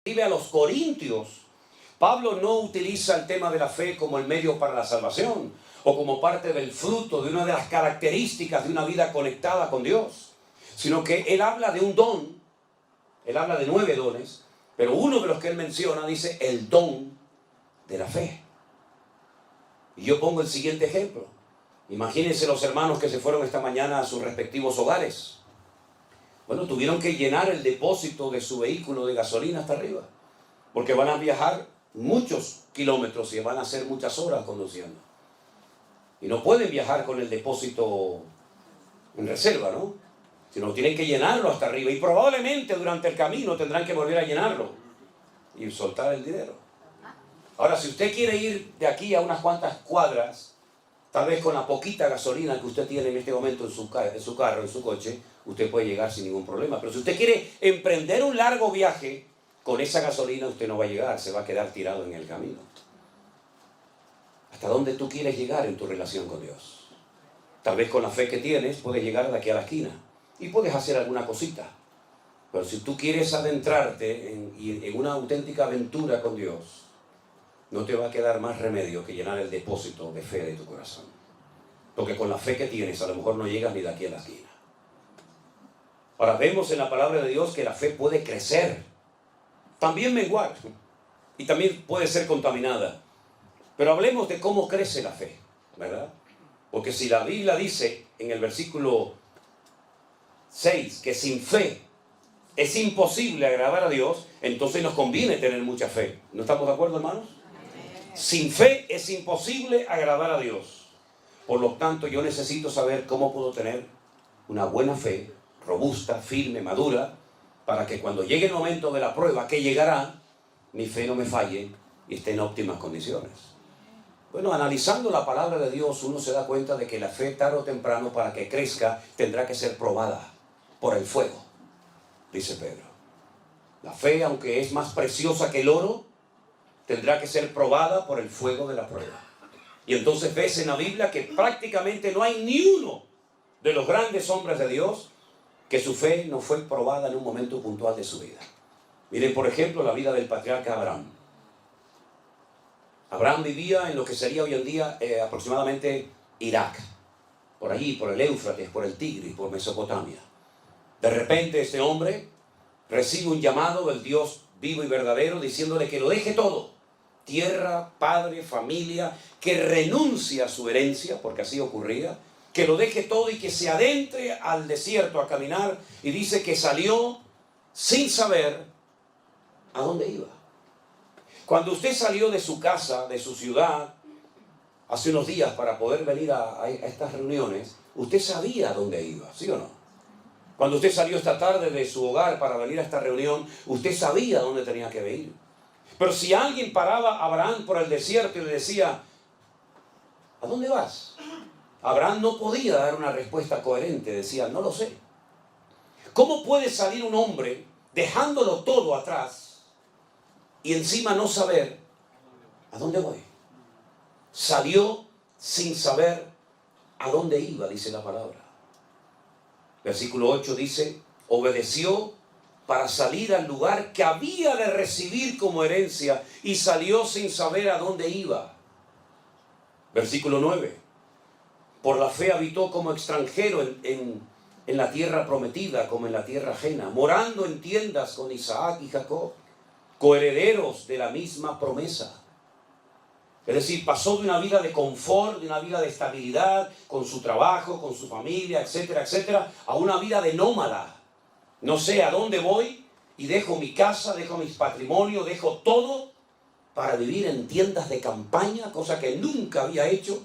escribe a los Corintios, Pablo no utiliza el tema de la fe como el medio para la salvación o como parte del fruto de una de las características de una vida conectada con Dios, sino que él habla de un don, él habla de 9 dones, pero uno de los que él menciona dice el don de la fe. Y yo pongo el siguiente ejemplo. Imagínense los hermanos que se fueron esta mañana a sus respectivos hogares. Bueno, tuvieron que llenar el depósito de su vehículo de gasolina hasta arriba, porque van a viajar muchos kilómetros y van a hacer muchas horas conduciendo. Y no pueden viajar con el depósito en reserva, ¿no? Sino tienen que llenarlo hasta arriba. Y probablemente durante el camino tendrán que volver a llenarlo y soltar el dinero. Ahora, si usted quiere ir de aquí a unas cuantas cuadras, tal vez con la poquita gasolina que usted tiene en este momento en su carro, en su coche, usted puede llegar sin ningún problema. Pero si usted quiere emprender un largo viaje, con esa gasolina usted no va a llegar, se va a quedar tirado en el camino. ¿Hasta dónde tú quieres llegar en tu relación con Dios? Tal vez con la fe que tienes puedes llegar de aquí a la esquina y puedes hacer alguna cosita. Pero si tú quieres adentrarte en una auténtica aventura con Dios, no te va a quedar más remedio que llenar el depósito de fe de tu corazón. Porque con la fe que tienes a lo mejor no llegas ni de aquí a la esquina. Ahora vemos en la palabra de Dios que la fe puede crecer, también menguar y también puede ser contaminada. Pero hablemos de cómo crece la fe, ¿verdad? Porque si la Biblia dice en el versículo 6 que sin fe es imposible agradar a Dios, entonces nos conviene tener mucha fe. ¿No estamos de acuerdo, hermanos? Sin fe es imposible agradar a Dios. Por lo tanto, yo necesito saber cómo puedo tener una buena fe, robusta, firme, madura, para que cuando llegue el momento de la prueba, que llegará, mi fe no me falle y esté en óptimas condiciones. Bueno, analizando la palabra de Dios, uno se da cuenta de que la fe, tarde o temprano, para que crezca, tendrá que ser probada por el fuego, dice Pedro. La fe, aunque es más preciosa que el oro, tendrá que ser probada por el fuego de la prueba. Y entonces ves en la Biblia que prácticamente no hay ni uno de los grandes hombres de Dios que su fe no fue probada en un momento puntual de su vida. Miren, por ejemplo, la vida del patriarca Abraham. Abraham vivía en lo que sería hoy en día aproximadamente Irak, por allí, por el Éufrates, por el Tigris, por Mesopotamia. De repente este hombre recibe un llamado del Dios vivo y verdadero diciéndole que lo deje todo, tierra, padre, familia, que renuncie a su herencia, porque así ocurría, que lo deje todo y que se adentre al desierto a caminar, y dice que salió sin saber a dónde iba. Cuando usted salió de su casa, de su ciudad, hace unos días para poder venir a estas reuniones, usted sabía a dónde iba, ¿sí o no? Cuando usted salió esta tarde de su hogar para venir a esta reunión, usted sabía a dónde tenía que ir. Pero si alguien paraba a Abraham por el desierto y le decía, ¿a dónde vas? Abraham no podía dar una respuesta coherente, decía, no lo sé. ¿Cómo puede salir un hombre dejándolo todo atrás y encima no saber a dónde voy? Salió sin saber a dónde iba, dice la palabra. Versículo 8 dice, obedeció para salir al lugar que había de recibir como herencia y salió sin saber a dónde iba. Versículo 9, por la fe habitó como extranjero en la tierra prometida, como en la tierra ajena, morando en tiendas con Isaac y Jacob, coherederos de la misma promesa. Es decir, pasó de una vida de confort, de una vida de estabilidad, con su trabajo, con su familia, etcétera, etcétera, a una vida de nómada. No sé a dónde voy y dejo mi casa, dejo mis patrimonios, dejo todo para vivir en tiendas de campaña, cosa que nunca había hecho.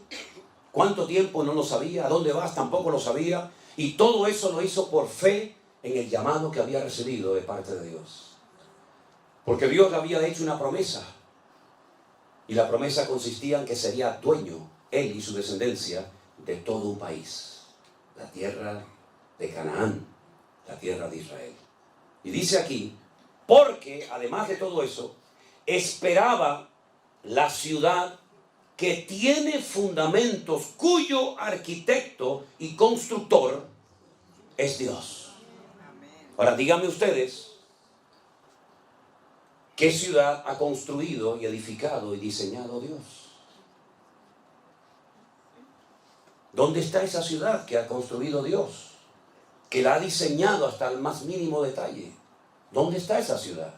¿Cuánto tiempo? No lo sabía. ¿A dónde vas? Tampoco lo sabía. Y todo eso lo hizo por fe en el llamado que había recibido de parte de Dios. Porque Dios le había hecho una promesa. Y la promesa consistía en que sería dueño, él y su descendencia, de todo un país. La tierra de Canaán, la tierra de Israel. Y dice aquí, porque además de todo eso, esperaba la ciudad que tiene fundamentos, cuyo arquitecto y constructor es Dios. Ahora díganme ustedes, ¿Qué ciudad ha construido y edificado y diseñado Dios? ¿Dónde está esa ciudad que ha construido Dios? Que la ha diseñado hasta el más mínimo detalle. ¿Dónde está esa ciudad?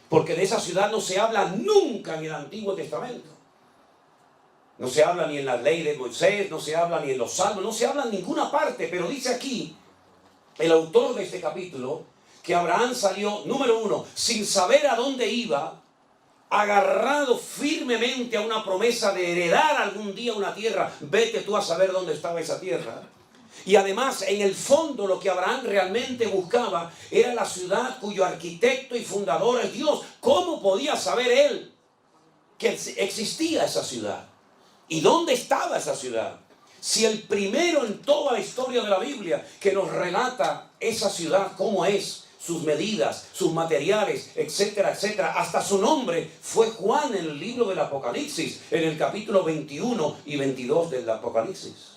Porque de esa ciudad no se habla nunca en el Antiguo Testamento. No se habla ni en la ley de Moisés, no se habla ni en los salmos, no se habla en ninguna parte, pero dice aquí el autor de este capítulo que Abraham salió, número uno, sin saber a dónde iba, agarrado firmemente a una promesa de heredar algún día una tierra. Vete tú a saber dónde estaba esa tierra. Y además, en el fondo, lo que Abraham realmente buscaba era la ciudad cuyo arquitecto y fundador es Dios. ¿Cómo podía saber él que existía esa ciudad? ¿Y dónde estaba esa ciudad? Si el primero en toda la historia de la Biblia que nos relata esa ciudad, cómo es, sus medidas, sus materiales, etcétera, etcétera, hasta su nombre, fue Juan en el libro del Apocalipsis, en el capítulo 21 y 22 del Apocalipsis.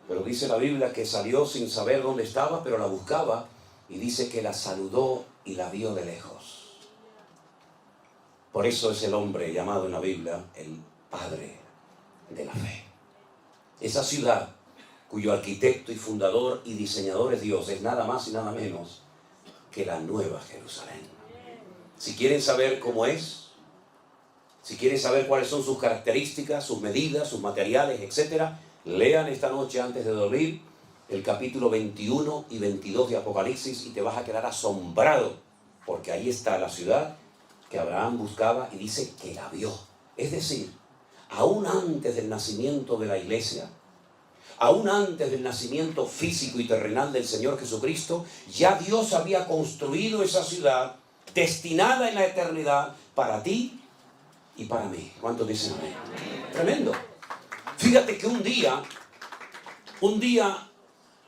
Pero dice la Biblia que salió sin saber dónde estaba, pero la buscaba, y dice que la saludó y la vio de lejos. Por eso es el hombre llamado en la Biblia el Padre de la fe. Esa ciudad cuyo arquitecto y fundador y diseñador es Dios es nada más y nada menos que la Nueva Jerusalén. Si quieren saber cómo es, si quieren saber cuáles son sus características, sus medidas, sus materiales, etcétera, lean esta noche antes de dormir el capítulo 21 y 22 de Apocalipsis y te vas a quedar asombrado, porque ahí está la ciudad que Abraham buscaba y dice que la vio. Es decir, aún antes del nacimiento de la iglesia, aún antes del nacimiento físico y terrenal del Señor Jesucristo, ya Dios había construido esa ciudad destinada en la eternidad para ti y para mí. ¿Cuántos dicen amén? Tremendo. Fíjate que un día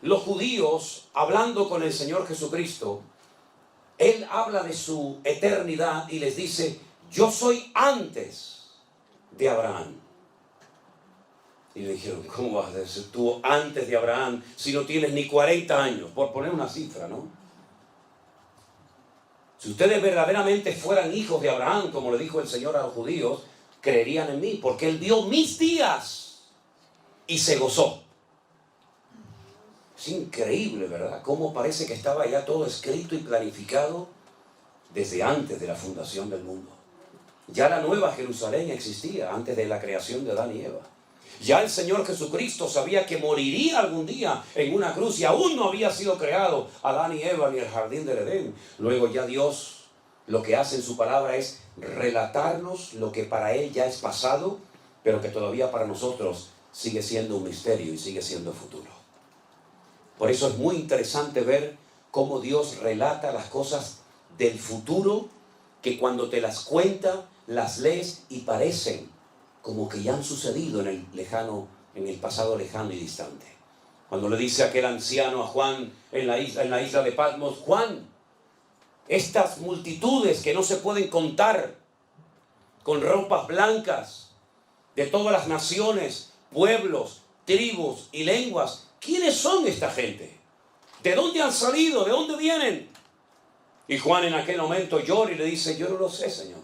los judíos, hablando con el Señor Jesucristo, Él habla de su eternidad y les dice, yo soy antes de Abraham. Y le dijeron, ¿cómo vas a ser tú antes de Abraham si no tienes ni 40 años? Por poner una cifra, ¿no? Si ustedes verdaderamente fueran hijos de Abraham, como le dijo el Señor a los judíos, creerían en mí, porque Él vio mis días y se gozó. Es increíble, ¿verdad? Cómo parece que estaba ya todo escrito y planificado desde antes de la fundación del mundo. Ya la Nueva Jerusalén existía antes de la creación de Adán y Eva. Ya el Señor Jesucristo sabía que moriría algún día en una cruz y aún no había sido creado Adán y Eva ni el jardín del Edén. Luego ya Dios lo que hace en su palabra es relatarnos lo que para Él ya es pasado, pero que todavía para nosotros sigue siendo un misterio y sigue siendo futuro. Por eso es muy interesante ver cómo Dios relata las cosas del futuro que cuando te las cuenta, las lees y parecen como que ya han sucedido en el pasado lejano y distante. Cuando le dice aquel anciano a Juan en la isla de Patmos, Juan, estas multitudes que no se pueden contar, con ropas blancas, de todas las naciones, pueblos, tribus y lenguas, ¿quiénes son esta gente? ¿De dónde han salido? ¿De dónde vienen? Y Juan en aquel momento llora y le dice, yo no lo sé, Señor.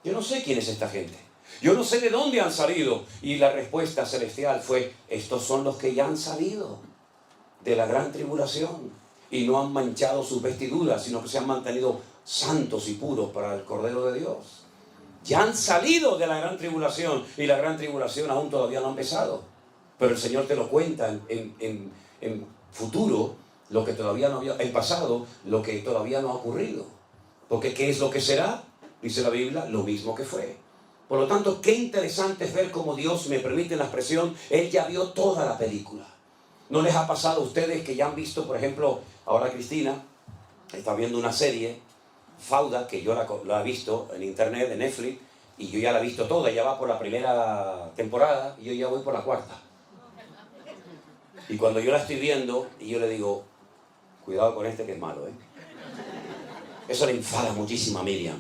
Yo no sé quién es esta gente. Yo no sé de dónde han salido. Y la respuesta celestial fue, estos son los que ya han salido de la gran tribulación y no han manchado sus vestiduras, sino que se han mantenido santos y puros para el Cordero de Dios. Ya han salido de la gran tribulación y la gran tribulación aún todavía no ha empezado. Pero el Señor te lo cuenta en futuro, lo que todavía no había, en pasado, lo que todavía no ha ocurrido. Porque ¿qué es lo que será? Dice la Biblia, lo mismo que fue. Por lo tanto, qué interesante es ver cómo Dios, me permite la expresión, Él ya vio toda la película. ¿No les ha pasado a ustedes que ya han visto, por ejemplo, ahora Cristina está viendo una serie, Fauda, que yo la he visto en internet, en Netflix, y yo ya la he visto toda, ya va por la primera temporada, y yo ya voy por la cuarta. Y cuando yo la estoy viendo, y yo le digo, cuidado con este que es malo, ¿eh? Eso le enfada muchísimo a Miriam.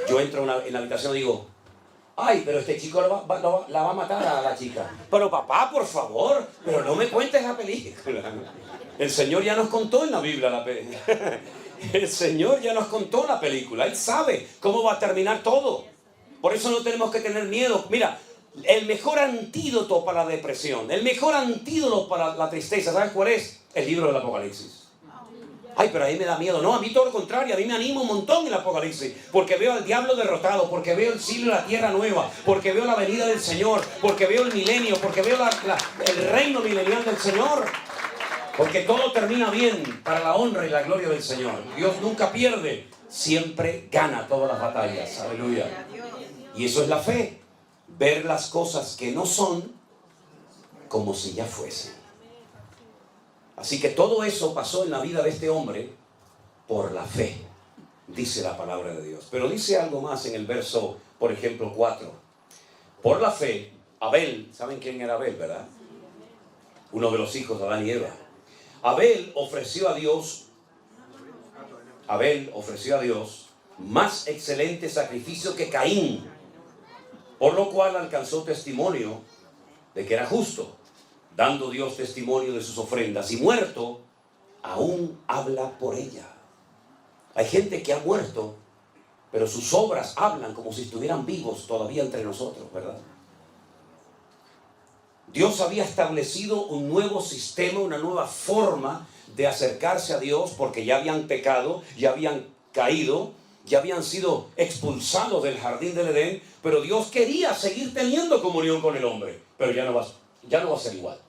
Yo entro en la habitación y digo, ay, pero este chico la va a matar a la chica. Pero papá, por favor, pero no me cuentes la película. El Señor ya nos contó en la Biblia el Señor ya nos contó la película. Él sabe cómo va a terminar todo. Por eso no tenemos que tener miedo. Mira, el mejor antídoto para la depresión, el mejor antídoto para la tristeza, ¿sabes cuál es? El libro del Apocalipsis. Ay, pero a mí me da miedo. No, a mí todo lo contrario, a mí me anima un montón el Apocalipsis, porque veo al diablo derrotado, porque veo el cielo y la tierra nueva, porque veo la venida del Señor, porque veo el milenio, porque veo el reino milenial del Señor, porque todo termina bien para la honra y la gloria del Señor. Dios nunca pierde, siempre gana todas las batallas. Aleluya. Y eso es la fe, ver las cosas que no son como si ya fuesen. Así que todo eso pasó en la vida de este hombre por la fe, dice la palabra de Dios. Pero dice algo más en el verso, por ejemplo, 4. Por la fe, Abel, ¿saben quién era Abel, verdad? Uno de los hijos de Adán y Eva. Abel ofreció a Dios más excelente sacrificio que Caín, por lo cual alcanzó testimonio de que era justo, dando Dios testimonio de sus ofrendas, y muerto, aún habla por ella. Hay gente que ha muerto, pero sus obras hablan como si estuvieran vivos todavía entre nosotros, ¿verdad? Dios había establecido un nuevo sistema, una nueva forma de acercarse a Dios, porque ya habían pecado, ya habían caído, ya habían sido expulsados del jardín del Edén, pero Dios quería seguir teniendo comunión con el hombre, pero ya no va a ser igual.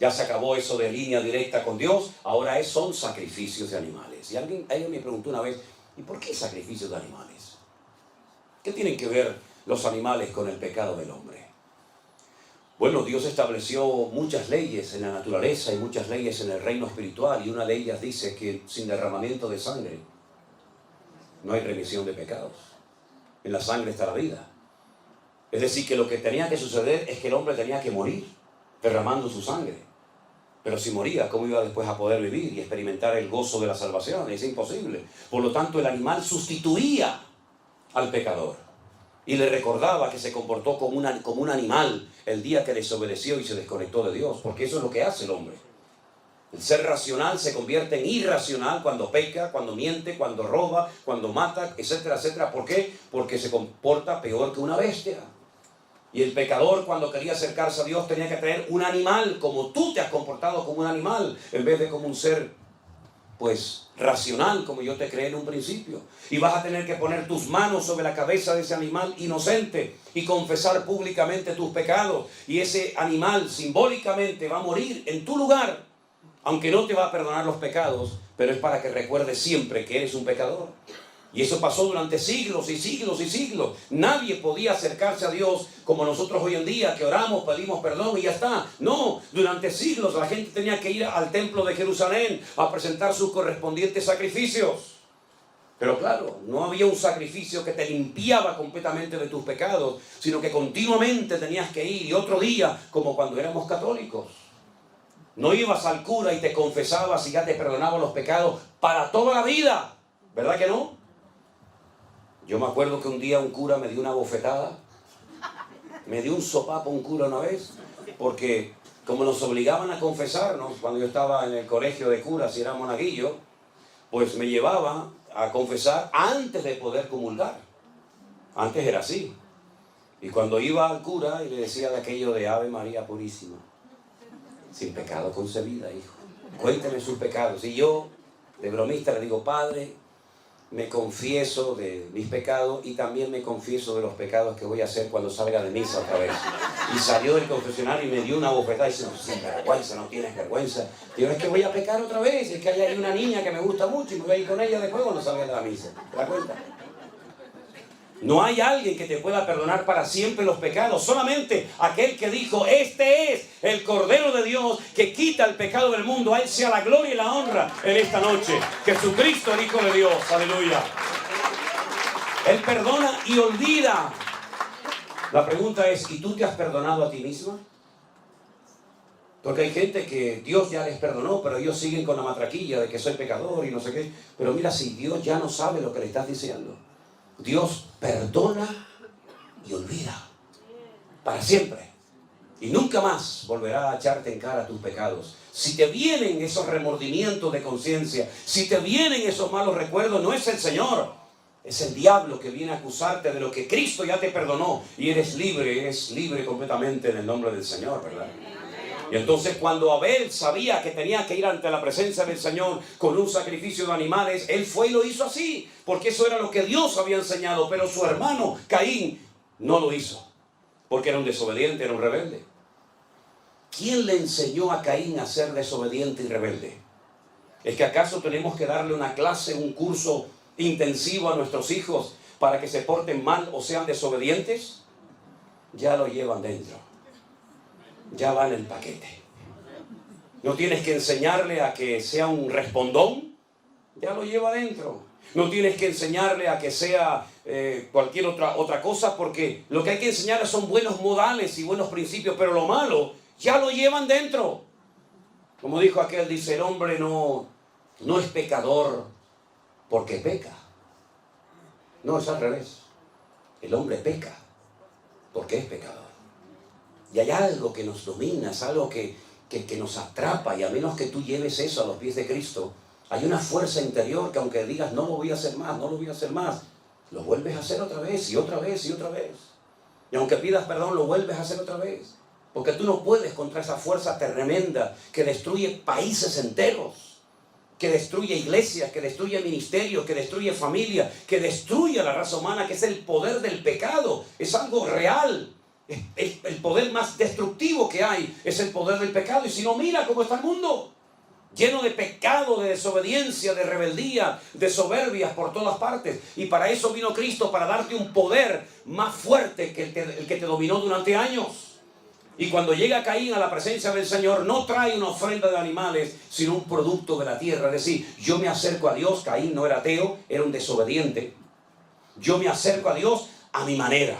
Ya se acabó eso de línea directa con Dios, ahora son sacrificios de animales. Y alguien me preguntó una vez, ¿y por qué sacrificios de animales? ¿Qué tienen que ver los animales con el pecado del hombre? Bueno, Dios estableció muchas leyes en la naturaleza y muchas leyes en el reino espiritual, y una de ellas dice que sin derramamiento de sangre no hay remisión de pecados. En la sangre está la vida. Es decir, que lo que tenía que suceder es que el hombre tenía que morir derramando su sangre. Pero si moría, ¿cómo iba después a poder vivir y experimentar el gozo de la salvación? Es imposible. Por lo tanto, el animal sustituía al pecador y le recordaba que se comportó como un animal el día que desobedeció y se desconectó de Dios, porque eso es lo que hace el hombre. El ser racional se convierte en irracional cuando peca, cuando miente, cuando roba, cuando mata, etcétera, etcétera. ¿Por qué? Porque se comporta peor que una bestia. Y el pecador, cuando quería acercarse a Dios, tenía que traer un animal, como tú te has comportado como un animal, en vez de como un ser, pues, racional, como yo te creé en un principio. Y vas a tener que poner tus manos sobre la cabeza de ese animal inocente y confesar públicamente tus pecados. Y ese animal simbólicamente va a morir en tu lugar, aunque no te va a perdonar los pecados, pero es para que recuerdes siempre que eres un pecador. Y eso pasó durante siglos y siglos y siglos. Nadie podía acercarse a Dios como nosotros hoy en día, que oramos, pedimos perdón y ya está. No, durante siglos la gente tenía que ir al templo de Jerusalén a presentar sus correspondientes sacrificios. Pero claro, no había un sacrificio que te limpiaba completamente de tus pecados, sino que continuamente tenías que ir. Y otro día, como cuando éramos católicos, no ibas al cura y te confesabas y ya te perdonaba los pecados para toda la vida. ¿Verdad que no? Yo me acuerdo que un día un cura me dio una bofetada, me dio un sopapo un cura una vez, porque como nos obligaban a confesarnos cuando yo estaba en el colegio de curas y era monaguillo, pues me llevaba a confesar antes de poder comulgar. Antes era así. Y cuando iba al cura y le decía de aquello de Ave María Purísima, sin pecado concebida, hijo, cuénteme sus pecados. Y yo, de bromista, le digo, Padre, me confieso de mis pecados y también me confieso de los pecados que voy a hacer cuando salga de misa otra vez. Y salió del confesionario y me dio una bofetada y dice, no, sin vergüenza, no tienes vergüenza. Digo, es que voy a pecar otra vez, es que hay ahí una niña que me gusta mucho y me voy a ir con ella después cuando salga de la misa. ¿Te das cuenta? No hay alguien que te pueda perdonar para siempre los pecados, solamente aquel que dijo, este es el Cordero de Dios que quita el pecado del mundo. A Él sea la gloria y la honra en esta noche. Jesucristo, el Hijo de Dios, aleluya. Él perdona y olvida. La pregunta es, ¿y tú te has perdonado a ti misma? Porque hay gente que Dios ya les perdonó, pero ellos siguen con la matraquilla de que soy pecador y no sé qué. Pero mira, si Dios ya no sabe lo que le estás diciendo. Dios perdona y olvida para siempre. Y nunca más volverá a echarte en cara tus pecados. Si te vienen esos remordimientos de conciencia, si te vienen esos malos recuerdos, no es el Señor, es el diablo que viene a acusarte de lo que Cristo ya te perdonó. Y eres libre completamente en el nombre del Señor, ¿verdad? Y entonces cuando Abel sabía que tenía que ir ante la presencia del Señor con un sacrificio de animales, él fue y lo hizo así, porque eso era lo que Dios había enseñado. Pero su hermano Caín no lo hizo, porque era un desobediente, era un rebelde. ¿Quién le enseñó a Caín a ser desobediente y rebelde? ¿Es que acaso tenemos que darle una clase, un curso intensivo a nuestros hijos para que se porten mal o sean desobedientes? Ya lo llevan dentro. Ya va en el paquete. No tienes que enseñarle a que sea un respondón, ya lo lleva dentro. No tienes que enseñarle a que sea cualquier otra cosa, porque lo que hay que enseñarle son buenos modales y buenos principios, pero lo malo ya lo llevan dentro. Como dijo aquel, dice, el hombre no es pecador porque peca. No, es al revés. El hombre peca porque es pecador. Y hay algo que nos domina, es algo que nos atrapa, y a menos que tú lleves eso a los pies de Cristo, hay una fuerza interior que aunque digas no lo voy a hacer más, no lo voy a hacer más, lo vuelves a hacer otra vez y otra vez y otra vez. Y aunque pidas perdón, lo vuelves a hacer otra vez. Porque tú no puedes contra esa fuerza tremenda que destruye países enteros, que destruye iglesias, que destruye ministerios, que destruye familias, que destruye a la raza humana, que es el poder del pecado. Es algo real. El poder más destructivo que hay es el poder del pecado. Y si no, mira cómo está el mundo, lleno de pecado, de desobediencia, de rebeldía, de soberbias por todas partes. Y para eso vino Cristo, para darte un poder más fuerte que el que te dominó durante años. Y cuando llega Caín a la presencia del Señor, no trae una ofrenda de animales, sino un producto de la tierra. Es decir, yo me acerco a Dios. Caín no era ateo, era un desobediente. Yo me acerco a Dios a mi manera.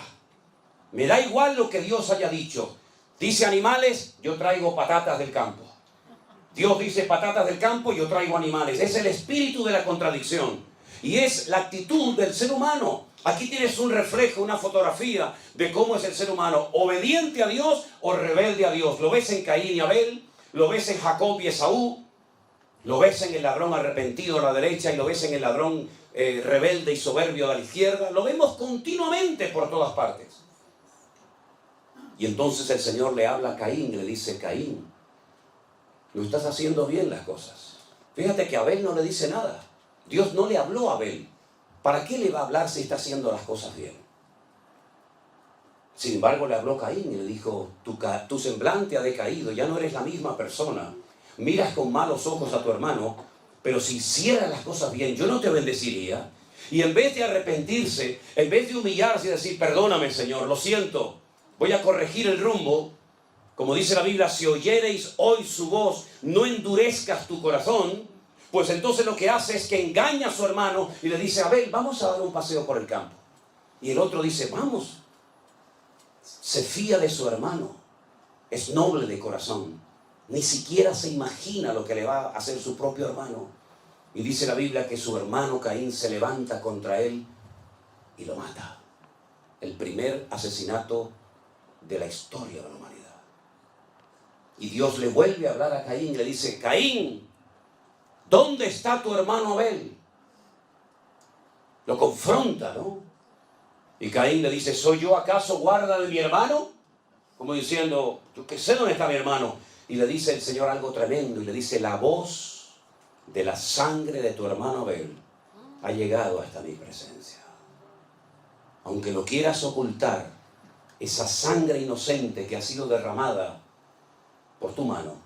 Me da igual lo que Dios haya dicho. Dice animales, yo traigo patatas del campo. Dios dice patatas del campo, yo traigo animales. Es el espíritu de la contradicción. Y es la actitud del ser humano. Aquí tienes un reflejo, una fotografía de cómo es el ser humano. Obediente a Dios o rebelde a Dios. Lo ves en Caín y Abel, lo ves en Jacob y Esaú, lo ves en el ladrón arrepentido a la derecha y lo ves en el ladrón rebelde y soberbio a la izquierda. Lo vemos continuamente por todas partes. Y entonces el Señor le habla a Caín y le dice, Caín, no estás haciendo bien las cosas. Fíjate que Abel no le dice nada. Dios no le habló a Abel. ¿Para qué le va a hablar si está haciendo las cosas bien? Sin embargo, le habló Caín y le dijo, tu semblante ha decaído, ya no eres la misma persona. Miras con malos ojos a tu hermano, pero si hicieras las cosas bien, yo no te bendeciría. Y en vez de arrepentirse, en vez de humillarse y decir, perdóname, Señor, lo siento, voy a corregir el rumbo. Como dice la Biblia, si oyereis hoy su voz, no endurezcas tu corazón. Pues entonces lo que hace es que engaña a su hermano y le dice, Abel, vamos a dar un paseo por el campo. Y el otro dice, vamos. Se fía de su hermano. Es noble de corazón. Ni siquiera se imagina lo que le va a hacer su propio hermano. Y dice la Biblia que su hermano Caín se levanta contra él y lo mata. El primer asesinato de la historia de la humanidad. Y Dios le vuelve a hablar a Caín y le dice, Caín, ¿dónde está tu hermano Abel? Lo confronta, ¿no? Y Caín le dice, ¿soy yo acaso guarda de mi hermano? Como diciendo, yo qué sé dónde está mi hermano. Y le dice el Señor algo tremendo y le dice, la voz de la sangre de tu hermano Abel ha llegado hasta mi presencia. Aunque lo quieras ocultar, esa sangre inocente que ha sido derramada por tu mano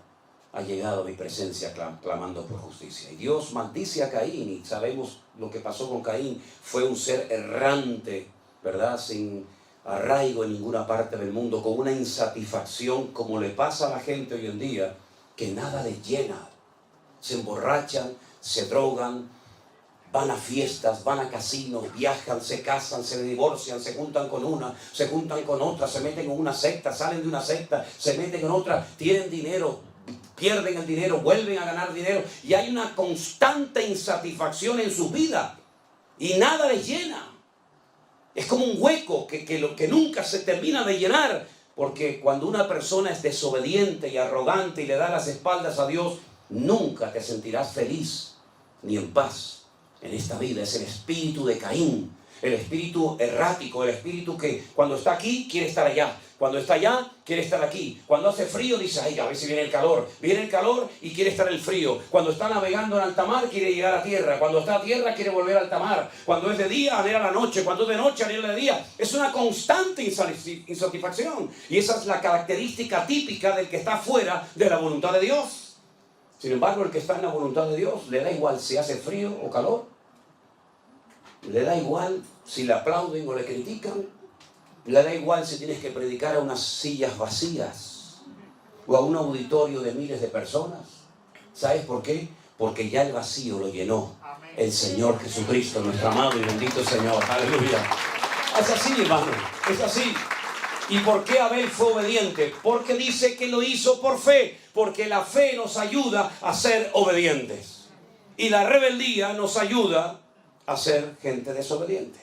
ha llegado a mi presencia clamando por justicia. Y Dios maldice a Caín, y sabemos lo que pasó con Caín. Fue un ser errante, ¿verdad? Sin arraigo en ninguna parte del mundo, con una insatisfacción como le pasa a la gente hoy en día, que nada les llena. Se emborrachan, se drogan, van a fiestas, van a casinos, viajan, se casan, se divorcian, se juntan con una, se juntan con otra, se meten en una secta, salen de una secta, se meten en otra, tienen dinero, pierden el dinero, vuelven a ganar dinero, y hay una constante insatisfacción en su vida y nada les llena. Es como un hueco que nunca se termina de llenar, Porque cuando una persona es desobediente y arrogante y le da las espaldas a Dios, nunca te sentirás feliz ni en paz en esta vida. Es el espíritu de Caín, el espíritu errático, el espíritu que cuando está aquí quiere estar allá, cuando está allá quiere estar aquí, cuando hace frío dice, ay, a ver si viene el calor y quiere estar el frío, cuando está navegando en alta mar quiere llegar a tierra, cuando está a tierra quiere volver a alta mar, cuando es de día anhela la noche, cuando es de noche anhela de día. Es una constante insatisfacción, y esa es la característica típica del que está fuera de la voluntad de Dios. Sin embargo, el que está en la voluntad de Dios le da igual si hace frío o calor, le da igual si le aplauden o le critican, le da igual si tienes que predicar a unas sillas vacías o a un auditorio de miles de personas. ¿Sabes por qué? Porque ya el vacío lo llenó el Señor Jesucristo, nuestro amado y bendito Señor. Aleluya. Es así, hermano, es así. ¿Y por qué Abel fue obediente? Porque dice que lo hizo por fe, porque la fe nos ayuda a ser obedientes y la rebeldía nos ayuda a ser gente desobediente.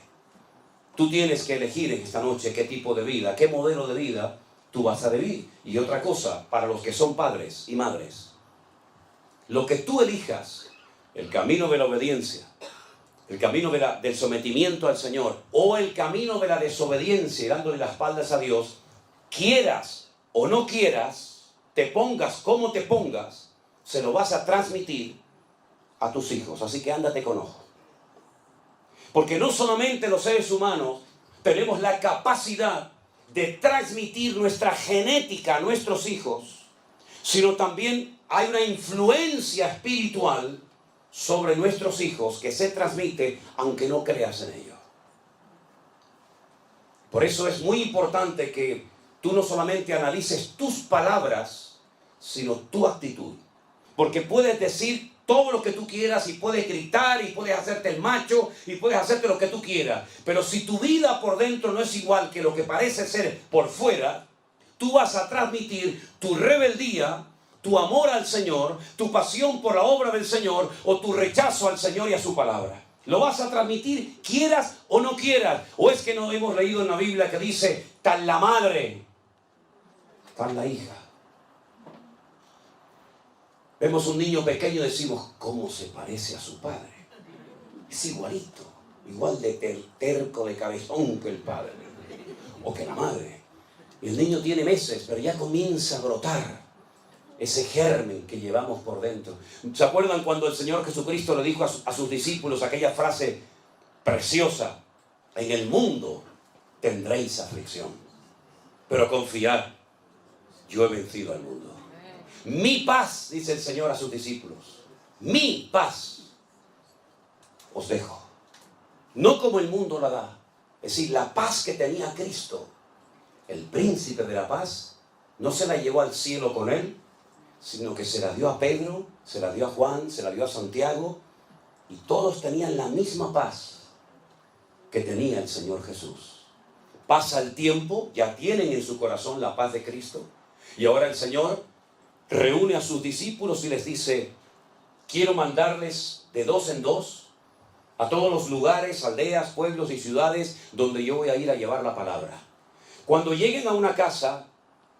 Tú tienes que elegir en esta noche qué tipo de vida, qué modelo de vida tú vas a vivir. Y otra cosa, para los que son padres y madres, lo que tú elijas, el camino de la obediencia, el camino del sometimiento al Señor, o el camino de la desobediencia y dándole las espaldas a Dios, quieras o no quieras, te pongas como te pongas, se lo vas a transmitir a tus hijos. Así que ándate con ojo. Porque no solamente los seres humanos tenemos la capacidad de transmitir nuestra genética a nuestros hijos, sino también hay una influencia espiritual sobre nuestros hijos que se transmite aunque no creas en ello. Por eso es muy importante que tú no solamente analices tus palabras, sino tu actitud. Porque puedes decir todo lo que tú quieras y puedes gritar y puedes hacerte el macho y puedes hacerte lo que tú quieras. Pero si tu vida por dentro no es igual que lo que parece ser por fuera, tú vas a transmitir tu rebeldía, tu amor al Señor, tu pasión por la obra del Señor o tu rechazo al Señor y a su palabra. Lo vas a transmitir quieras o no quieras. ¿O es que no hemos leído en la Biblia que dice, tal la madre, tal la hija? Vemos un niño pequeño y decimos, ¿cómo se parece a su padre? Es igualito, igual de terco, de cabezón que el padre o que la madre. Y el niño tiene meses, pero ya comienza a brotar ese germen que llevamos por dentro. ¿Se acuerdan cuando el Señor Jesucristo le dijo a sus discípulos aquella frase preciosa? En el mundo tendréis aflicción, pero confiad, yo he vencido al mundo. Mi paz, dice el Señor a sus discípulos, mi paz os dejo. No como el mundo la da. Es decir, la paz que tenía Cristo, el príncipe de la paz, no se la llevó al cielo con él, sino que se la dio a Pedro, se la dio a Juan, se la dio a Santiago, y todos tenían la misma paz que tenía el Señor Jesús. Pasa el tiempo, ya tienen en su corazón la paz de Cristo, y ahora el Señor reúne a sus discípulos y les dice, quiero mandarles de 2 en 2 a todos los lugares, aldeas, pueblos y ciudades donde yo voy a ir a llevar la palabra. Cuando lleguen a una casa,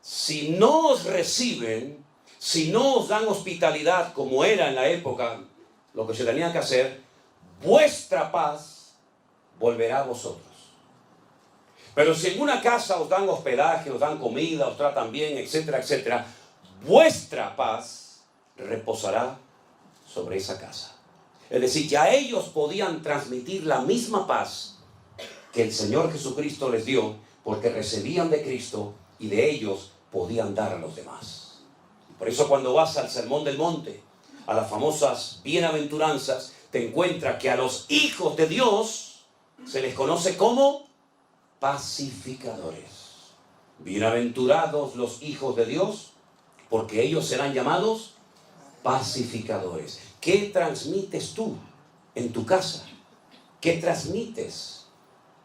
si no os reciben, si no os dan hospitalidad como era en la época, lo que se tenía que hacer, vuestra paz volverá a vosotros. Pero si en una casa os dan hospedaje, os dan comida, os tratan bien, etcétera, etcétera, vuestra paz reposará sobre esa casa. Es decir, ya ellos podían transmitir la misma paz que el Señor Jesucristo les dio, porque recibían de Cristo y de ellos podían dar a los demás. Por eso cuando vas al Sermón del Monte, a las famosas bienaventuranzas, te encuentras que a los hijos de Dios se les conoce como pacificadores. Bienaventurados los hijos de Dios, porque ellos serán llamados pacificadores. ¿Qué transmites tú en tu casa? ¿Qué transmites?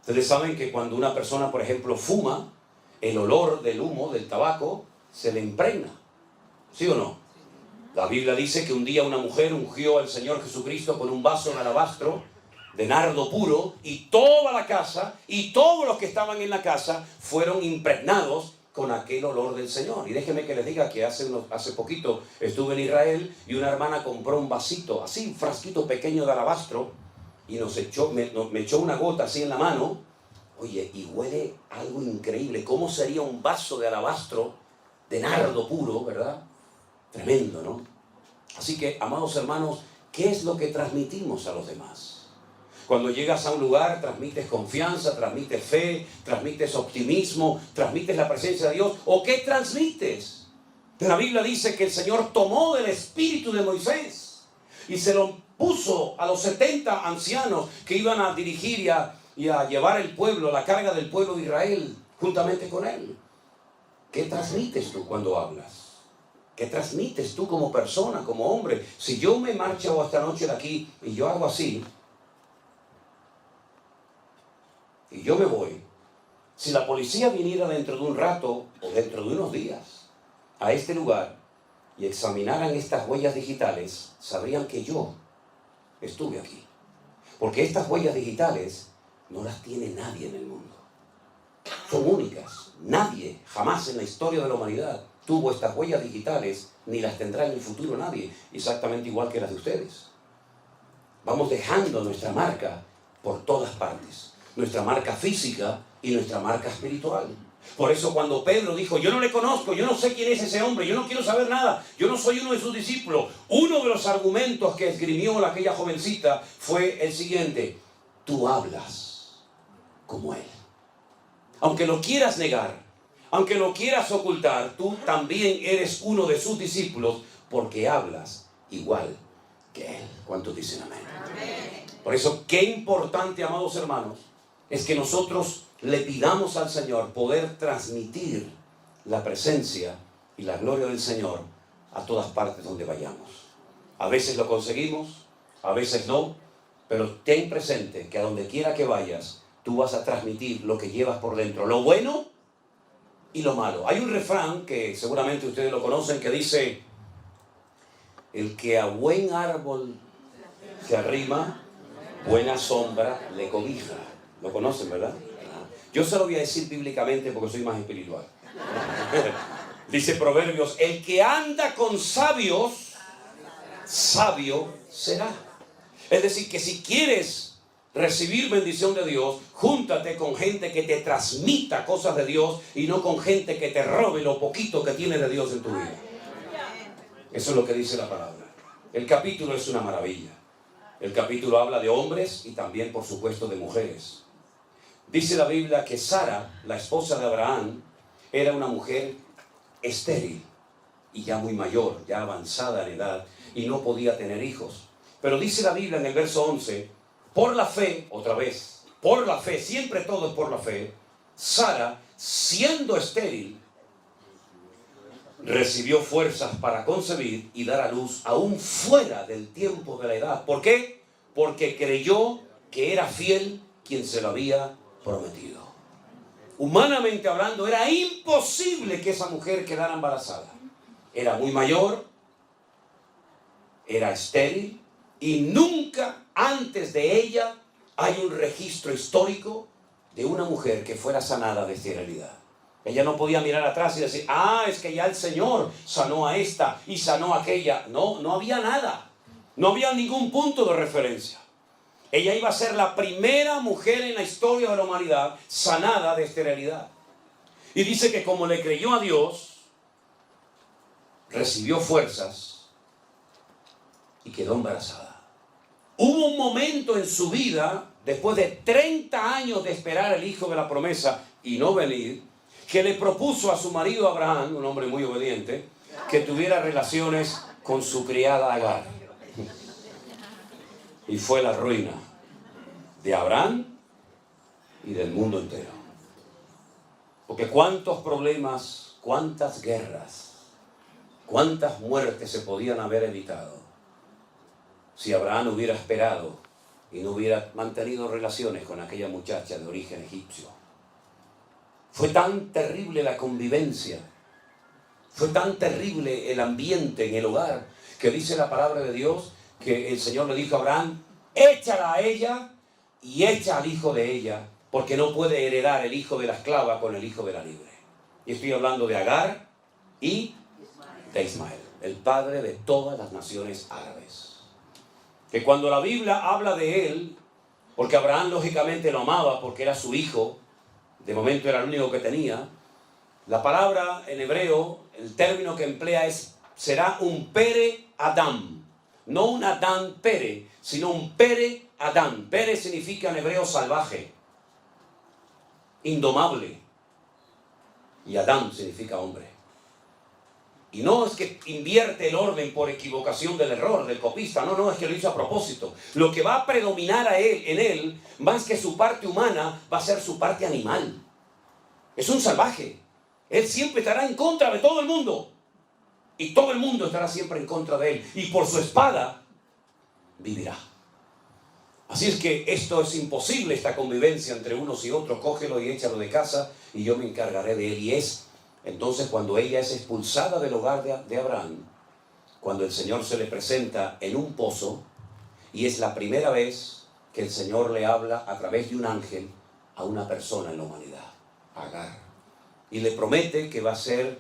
Ustedes saben que cuando una persona, por ejemplo, fuma, el olor del humo, del tabaco, se le impregna. ¿Sí o no? La Biblia dice que un día una mujer ungió al Señor Jesucristo con un vaso en alabastro de nardo puro, y toda la casa y todos los que estaban en la casa fueron impregnados con aquel olor del Señor. Y déjenme que les diga que hace poquito estuve en Israel y una hermana compró un vasito, así, un frasquito pequeño de alabastro, y me echó una gota así en la mano. Oye, y huele algo increíble. ¿Cómo sería un vaso de alabastro de nardo puro, verdad? Tremendo, ¿no? Así que, amados hermanos, ¿qué es lo que transmitimos a los demás? Cuando llegas a un lugar, transmites confianza, transmites fe, transmites optimismo, transmites la presencia de Dios. ¿O qué transmites? La Biblia dice que el Señor tomó del espíritu de Moisés y se lo puso a los 70 ancianos que iban a dirigir y a llevar el pueblo, la carga del pueblo de Israel, juntamente con él. ¿Qué transmites tú cuando hablas? ¿Qué transmites tú como persona, como hombre? Si yo me marcho esta noche de aquí y yo hago así, y yo me voy, si la policía viniera dentro de un rato o dentro de unos días a este lugar y examinaran estas huellas digitales, sabrían que yo estuve aquí. Porque estas huellas digitales no las tiene nadie en el mundo. Son únicas. Nadie, jamás en la historia de la humanidad, tuvo estas huellas digitales, ni las tendrá en el futuro nadie, exactamente igual que las de ustedes. Vamos dejando nuestra marca por todas partes. Nuestra marca física y nuestra marca espiritual. Por eso cuando Pedro dijo, yo no le conozco, yo no sé quién es ese hombre, yo no quiero saber nada, yo no soy uno de sus discípulos, uno de los argumentos que esgrimió aquella jovencita fue el siguiente: tú hablas como él. Aunque lo quieras negar, aunque lo quieras ocultar, tú también eres uno de sus discípulos porque hablas igual que él. ¿Cuántos dicen amén? Amén. Por eso, qué importante, amados hermanos, es que nosotros le pidamos al Señor poder transmitir la presencia y la gloria del Señor a todas partes donde vayamos. A veces lo conseguimos, a veces no, pero ten presente que a donde quiera que vayas, tú vas a transmitir lo que llevas por dentro, lo bueno y lo malo. Hay un refrán que seguramente ustedes lo conocen que dice: el que a buen árbol se arrima, buena sombra le cobija. ¿Lo conocen, verdad? Yo se lo voy a decir bíblicamente porque soy más espiritual. Dice Proverbios: el que anda con sabios, sabio será. Es decir, que si quieres recibir bendición de Dios, júntate con gente que te transmita cosas de Dios y no con gente que te robe lo poquito que tiene de Dios en tu vida. Eso es lo que dice la palabra. El capítulo es una maravilla. El capítulo habla de hombres y también, por supuesto, de mujeres. Dice la Biblia que Sara, la esposa de Abraham, era una mujer estéril y ya muy mayor, ya avanzada en edad, y no podía tener hijos. Pero dice la Biblia en el verso 11, por la fe, otra vez, por la fe, siempre todo es por la fe, Sara, siendo estéril, recibió fuerzas para concebir y dar a luz aún fuera del tiempo de la edad. ¿Por qué? Porque creyó que era fiel quien se lo había prometido. Humanamente hablando, era imposible que esa mujer quedara embarazada. Era muy mayor, era estéril y nunca antes de ella hay un registro histórico de una mujer que fuera sanada de esterilidad. Ella no podía mirar atrás y decir, es que ya el Señor sanó a esta y sanó a aquella. No, no había nada. No había ningún punto de referencia. Ella iba a ser la primera mujer en la historia de la humanidad sanada de esterilidad. Y dice que como le creyó a Dios, recibió fuerzas y quedó embarazada. Hubo un momento en su vida, después de 30 años de esperar el hijo de la promesa y no venir, que le propuso a su marido Abraham, un hombre muy obediente, que tuviera relaciones con su criada Agar. Y fue la ruina de Abraham y del mundo entero. Porque cuántos problemas, cuántas guerras, cuántas muertes se podían haber evitado si Abraham hubiera esperado y no hubiera mantenido relaciones con aquella muchacha de origen egipcio. Fue tan terrible la convivencia, fue tan terrible el ambiente en el hogar, que dice la palabra de Dios que el Señor le dijo a Abraham, échala a ella y echa al hijo de ella, porque no puede heredar el hijo de la esclava con el hijo de la libre. Y estoy hablando de Agar y de Ismael, el padre de todas las naciones árabes. Que cuando la Biblia habla de él, porque Abraham lógicamente lo amaba porque era su hijo, de momento era el único que tenía, la palabra en hebreo, el término que emplea será un Pere Adam. No un Adán Pere, sino un Pere Adán. Pere significa en hebreo salvaje, indomable. Y Adán significa hombre. Y no es que invierte el orden por equivocación del error, del copista. No, es que lo hizo a propósito. Lo que va a predominar en él, más que su parte humana, va a ser su parte animal. Es un salvaje. Él siempre estará en contra de todo el mundo. Y todo el mundo estará siempre en contra de él. Y por su espada vivirá. Así es que esto es imposible, esta convivencia entre unos y otros. Cógelo y échalo de casa y yo me encargaré de él. Y es entonces cuando ella es expulsada del hogar de Abraham, cuando el Señor se le presenta en un pozo, y es la primera vez que el Señor le habla a través de un ángel a una persona en la humanidad, Agar. Y le promete que va a ser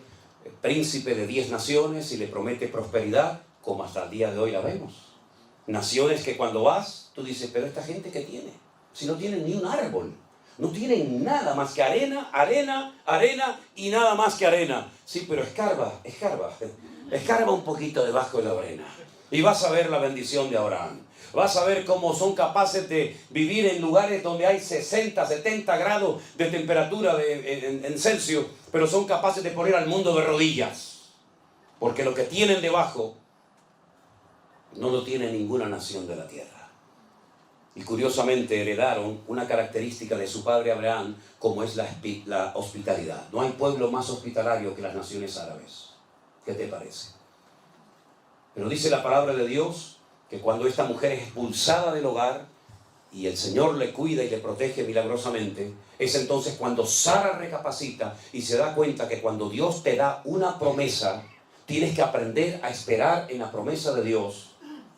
príncipe de 10 naciones y le promete prosperidad, como hasta el día de hoy la vemos. Naciones que cuando vas, tú dices, pero esta gente ¿qué tiene? Si no tienen ni un árbol, no tienen nada más que arena, arena, arena y nada más que arena. Sí, pero escarba un poquito debajo de la arena y vas a ver la bendición de Abraham. Vas a ver cómo son capaces de vivir en lugares donde hay 60, 70 grados de temperatura en Celsius, pero son capaces de poner al mundo de rodillas. Porque lo que tienen debajo no lo tiene ninguna nación de la tierra. Y curiosamente heredaron una característica de su padre Abraham, como es la hospitalidad. No hay pueblo más hospitalario que las naciones árabes. ¿Qué te parece? Pero dice la palabra de Dios que cuando esta mujer es expulsada del hogar y el Señor le cuida y le protege milagrosamente, es entonces cuando Sara recapacita y se da cuenta que cuando Dios te da una promesa, tienes que aprender a esperar en la promesa de Dios,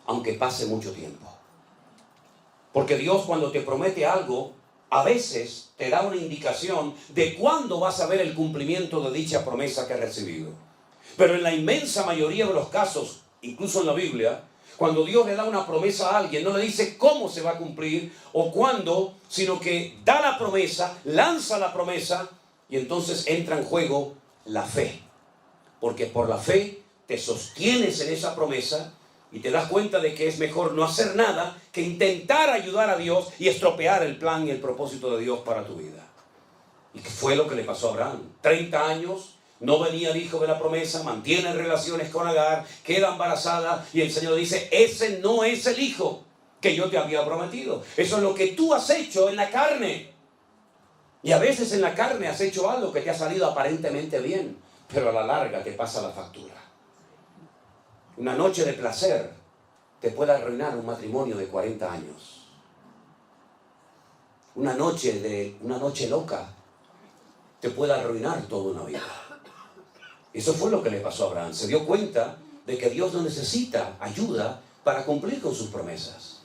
aunque pase mucho tiempo. Porque Dios cuando te promete algo, a veces te da una indicación de cuándo vas a ver el cumplimiento de dicha promesa que has recibido. Pero en la inmensa mayoría de los casos, incluso en la Biblia, cuando Dios le da una promesa a alguien, no le dice cómo se va a cumplir o cuándo, sino que da la promesa, lanza la promesa y entonces entra en juego la fe. Porque por la fe te sostienes en esa promesa y te das cuenta de que es mejor no hacer nada que intentar ayudar a Dios y estropear el plan y el propósito de Dios para tu vida. Y fue lo que le pasó a Abraham. 30 años, no venía el hijo de la promesa, mantiene relaciones con Agar, queda embarazada y el Señor dice, ese no es el hijo que yo te había prometido. Eso es lo que tú has hecho en la carne. Y a veces en la carne has hecho algo que te ha salido aparentemente bien, pero a la larga te pasa la factura. Una noche de placer te puede arruinar un matrimonio de 40 años. Una noche loca te puede arruinar toda una vida. Eso fue lo que le pasó a Abraham. Se dio cuenta de que Dios no necesita ayuda para cumplir con sus promesas.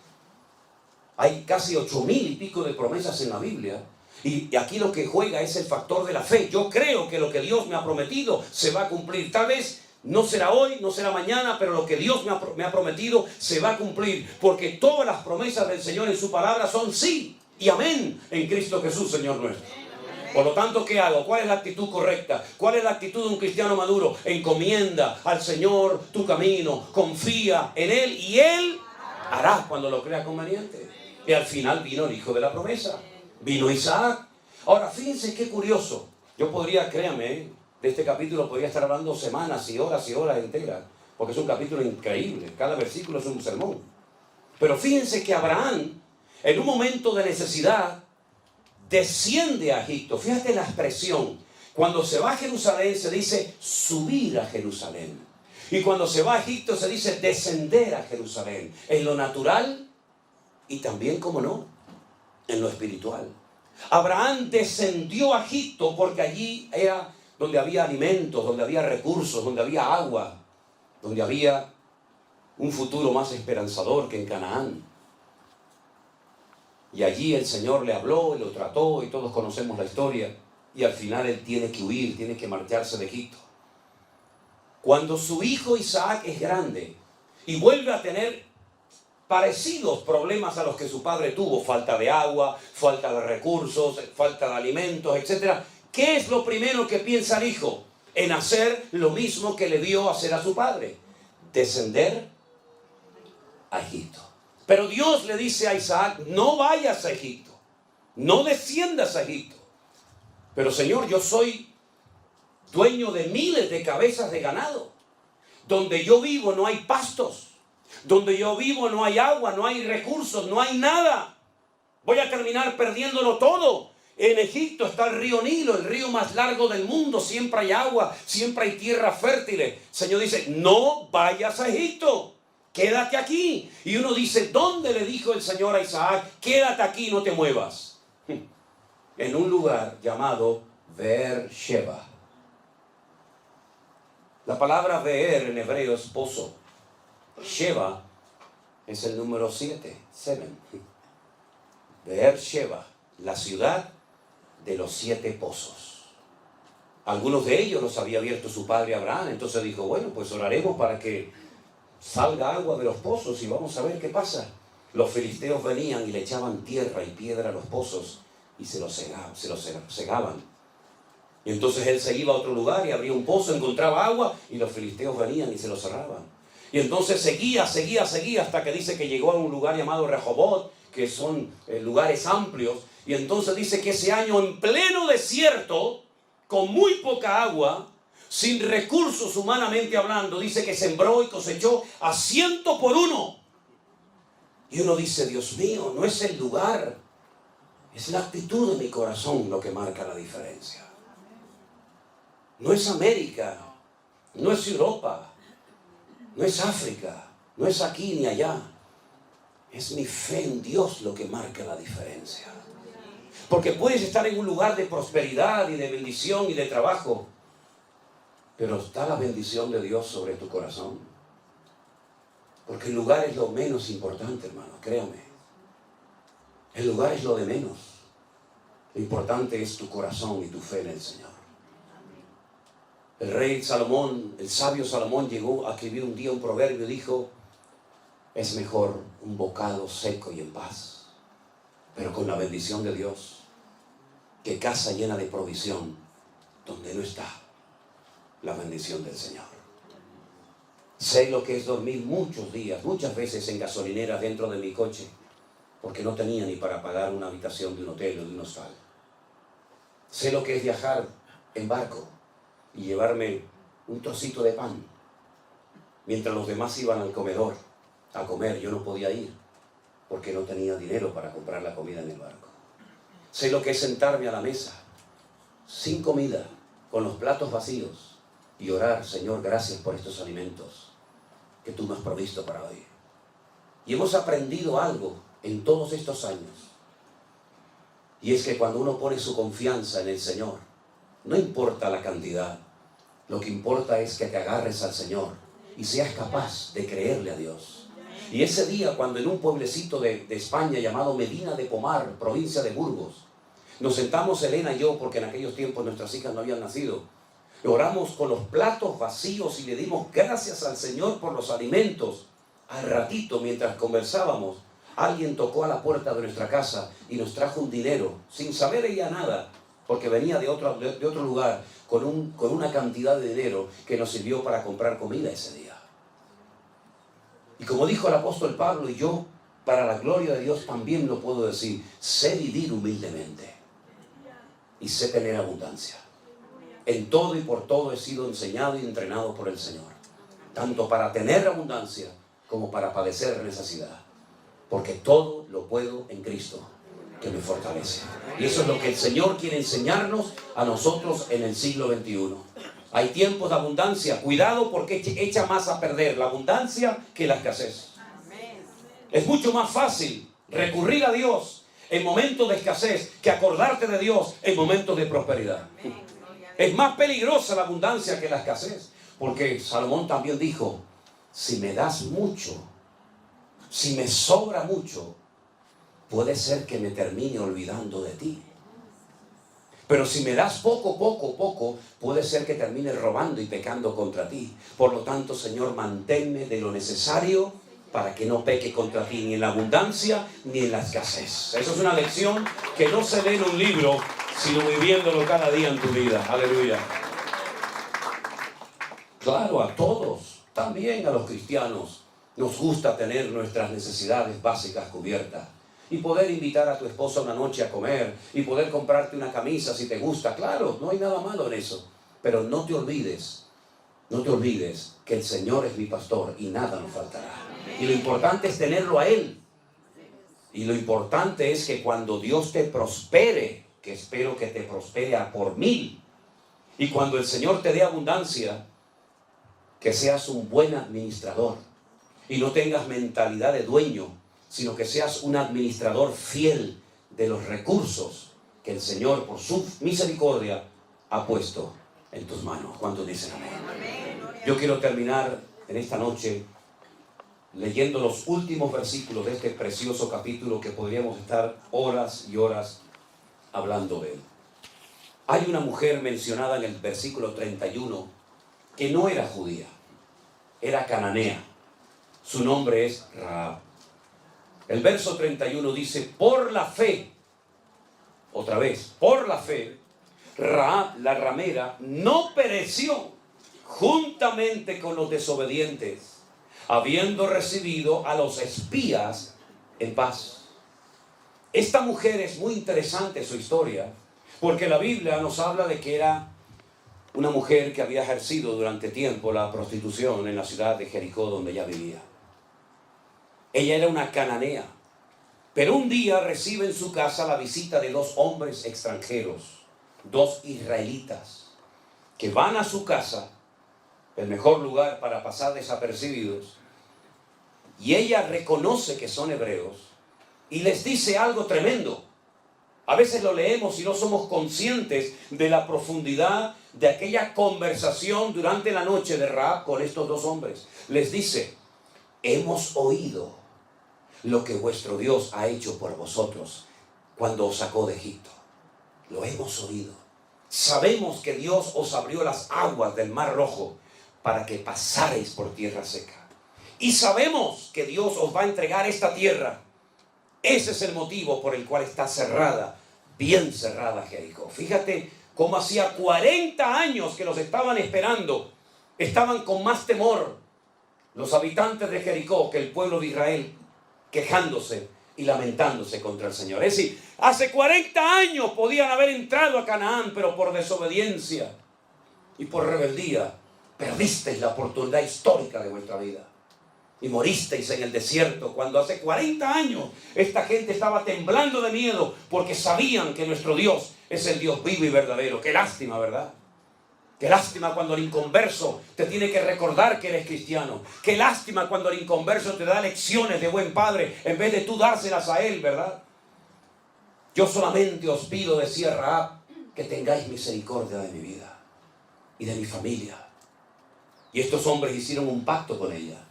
Hay casi 8,000 y pico de promesas en la Biblia. Y aquí lo que juega es el factor de la fe. Yo creo que lo que Dios me ha prometido se va a cumplir. Tal vez no será hoy, no será mañana, pero lo que Dios me ha prometido se va a cumplir. Porque todas las promesas del Señor en su palabra son sí y amén en Cristo Jesús, Señor nuestro. Por lo tanto, ¿qué hago? ¿Cuál es la actitud correcta? ¿Cuál es la actitud de un cristiano maduro? Encomienda al Señor tu camino, confía en Él y Él hará cuando lo crea conveniente. Y al final vino el hijo de la promesa, vino Isaac. Ahora, fíjense qué curioso. Yo podría, créanme, de este capítulo podría estar hablando semanas y horas enteras, porque es un capítulo increíble. Cada versículo es un sermón. Pero fíjense que Abraham, en un momento de necesidad, desciende a Egipto. Fíjate la expresión. Cuando se va a Jerusalén se dice subir a Jerusalén. Y cuando se va a Egipto se dice descender a Jerusalén. En lo natural y también, como no, en lo espiritual. Abraham descendió a Egipto porque allí era donde había alimentos, donde había recursos, donde había agua, donde había un futuro más esperanzador que en Canaán. Y allí el Señor le habló y lo trató y todos conocemos la historia. y al final él tiene que huir, tiene que marcharse de Egipto. Cuando su hijo Isaac es grande y vuelve a tener parecidos problemas a los que su padre tuvo, falta de agua, falta de recursos, falta de alimentos, etc., ¿qué es lo primero que piensa el hijo? En hacer lo mismo que le vio hacer a su padre: descender a Egipto. Pero Dios le dice a Isaac: no vayas a Egipto, no desciendas a Egipto. Pero Señor, yo soy dueño de miles de cabezas de ganado. Donde yo vivo no hay pastos. Donde yo vivo no hay agua, no hay recursos, no hay nada. Voy a terminar perdiéndolo todo. En Egipto está el río Nilo, el río más largo del mundo. Siempre hay agua, siempre hay tierra fértil. El Señor dice: no vayas a Egipto, quédate aquí. Y uno dice: ¿dónde le dijo el Señor a Isaac: quédate aquí, no te muevas? En un lugar llamado Beer-sheba. La palabra Beer en hebreo es pozo. Sheba es el número 7, 7. Beer-sheba, la ciudad de los 7 pozos. Algunos de ellos los había abierto su padre Abraham. Entonces dijo: bueno, pues oraremos para que salga agua de los pozos y vamos a ver qué pasa. Los filisteos venían y le echaban tierra y piedra a los pozos y se los cegaban. Y entonces él se iba a otro lugar y abría un pozo, encontraba agua y los filisteos venían y se lo cerraban. Y entonces seguía hasta que dice que llegó a un lugar llamado Rehobot, que son lugares amplios. Y entonces dice que ese año, en pleno desierto, con muy poca agua, sin recursos humanamente hablando, dice que sembró y cosechó a 100 por 1. Y uno dice: Dios mío, no es el lugar, es la actitud de mi corazón lo que marca la diferencia. No es América, no es Europa, no es África, no es aquí ni allá. Es mi fe en Dios lo que marca la diferencia. Porque puedes estar en un lugar de prosperidad y de bendición y de trabajo, pero está la bendición de Dios sobre tu corazón. Porque el lugar es lo menos importante, hermano, créame. El lugar es lo de menos. Lo importante es tu corazón y tu fe en el Señor. El rey Salomón, el sabio Salomón, llegó a escribir un día un proverbio y dijo: es mejor un bocado seco y en paz, pero con la bendición de Dios, que casa llena de provisión donde no está la bendición del Señor. Sé lo que es dormir muchos días, muchas veces en gasolineras dentro de mi coche, porque no tenía ni para pagar una habitación de un hotel o de un hostal. Sé lo que es viajar en barco y llevarme un trocito de pan mientras los demás iban al comedor a comer. Yo no podía ir porque no tenía dinero para comprar la comida en el barco. Sé lo que es sentarme a la mesa sin comida, con los platos vacíos, y orar: Señor, gracias por estos alimentos que tú me has provisto para hoy. Y hemos aprendido algo en todos estos años, y es que cuando uno pone su confianza en el Señor, no importa la cantidad, lo que importa es que te agarres al Señor y seas capaz de creerle a Dios. Y ese día, cuando en un pueblecito de España llamado Medina de Pomar, provincia de Burgos, nos sentamos Elena y yo, porque en aquellos tiempos nuestras hijas no habían nacido, oramos con los platos vacíos y le dimos gracias al Señor por los alimentos. Al ratito, mientras conversábamos, alguien tocó a la puerta de nuestra casa y nos trajo un dinero, sin saber ella nada, porque venía de otro lugar, con una cantidad de dinero que nos sirvió para comprar comida ese día. Y como dijo el apóstol Pablo, y yo, para la gloria de Dios, también lo puedo decir: sé vivir humildemente y sé tener abundancia. En todo y por todo he sido enseñado y entrenado por el Señor, tanto para tener abundancia como para padecer necesidad, porque todo lo puedo en Cristo que me fortalece. Y eso es lo que el Señor quiere enseñarnos a nosotros en el siglo XXI. Hay tiempos de abundancia. Cuidado, porque echa más a perder la abundancia que la escasez. Es mucho más fácil recurrir a Dios en momentos de escasez que acordarte de Dios en momentos de prosperidad. Es más peligrosa la abundancia que la escasez, porque Salomón también dijo: si me das mucho, si me sobra mucho, puede ser que me termine olvidando de ti. Pero si me das poco, puede ser que termine robando y pecando contra ti. Por lo tanto, Señor, manténme de lo necesario para que no peque contra ti, ni en la abundancia, ni en la escasez. Eso es una lección que no se lee en un libro, sino viviéndolo cada día en tu vida. Aleluya. Claro, a todos, también a los cristianos, nos gusta tener nuestras necesidades básicas cubiertas. Y poder invitar a tu esposa una noche a comer, y poder comprarte una camisa si te gusta. Claro, no hay nada malo en eso. Pero no te olvides que el Señor es mi pastor y nada nos faltará. Y lo importante es tenerlo a Él. Y lo importante es que cuando Dios te prospere, que espero que te prospere a por 1000, y cuando el Señor te dé abundancia, que seas un buen administrador y no tengas mentalidad de dueño, sino que seas un administrador fiel de los recursos que el Señor, por su misericordia, ha puesto en tus manos. ¿Cuántos dicen amén? Yo quiero terminar en esta noche leyendo los últimos versículos de este precioso capítulo que podríamos estar horas y horas hablando de él. Hay una mujer mencionada en el versículo 31 que no era judía, era cananea. Su nombre es Rahab. El verso 31 dice, por la fe, otra vez, por la fe, Rahab, la ramera, no pereció juntamente con los desobedientes, habiendo recibido a los espías en paz. Esta mujer es muy interesante su historia, porque la Biblia nos habla de que era una mujer que había ejercido durante tiempo la prostitución en la ciudad de Jericó donde ella vivía. Ella era una cananea, pero un día recibe en su casa la visita de 2 hombres extranjeros, 2 israelitas, que van a su casa, el mejor lugar para pasar desapercibidos, y ella reconoce que son hebreos y les dice algo tremendo. A veces lo leemos y no somos conscientes de la profundidad de aquella conversación durante la noche de Rahab con estos 2 hombres. Les dice, hemos oído lo que vuestro Dios ha hecho por vosotros cuando os sacó de Egipto. Lo hemos oído. Sabemos que Dios os abrió las aguas del Mar Rojo para que pasarais por tierra seca. Y sabemos que Dios os va a entregar esta tierra. Ese es el motivo por el cual está cerrada, bien cerrada Jericó. Fíjate cómo hacía 40 años que los estaban esperando. Estaban con más temor los habitantes de Jericó que el pueblo de Israel, quejándose y lamentándose contra el Señor. Es decir, hace 40 años podían haber entrado a Canaán, pero por desobediencia y por rebeldía perdisteis la oportunidad histórica de vuestra vida. Y moristeis en el desierto cuando hace 40 años esta gente estaba temblando de miedo porque sabían que nuestro Dios es el Dios vivo y verdadero. Qué lástima, ¿verdad? Qué lástima cuando el inconverso te tiene que recordar que eres cristiano. Qué lástima cuando el inconverso te da lecciones de buen padre en vez de tú dárselas a él, ¿verdad? Yo solamente os pido, decía Rahab, que tengáis misericordia de mi vida y de mi familia. Y estos hombres hicieron un pacto con ella.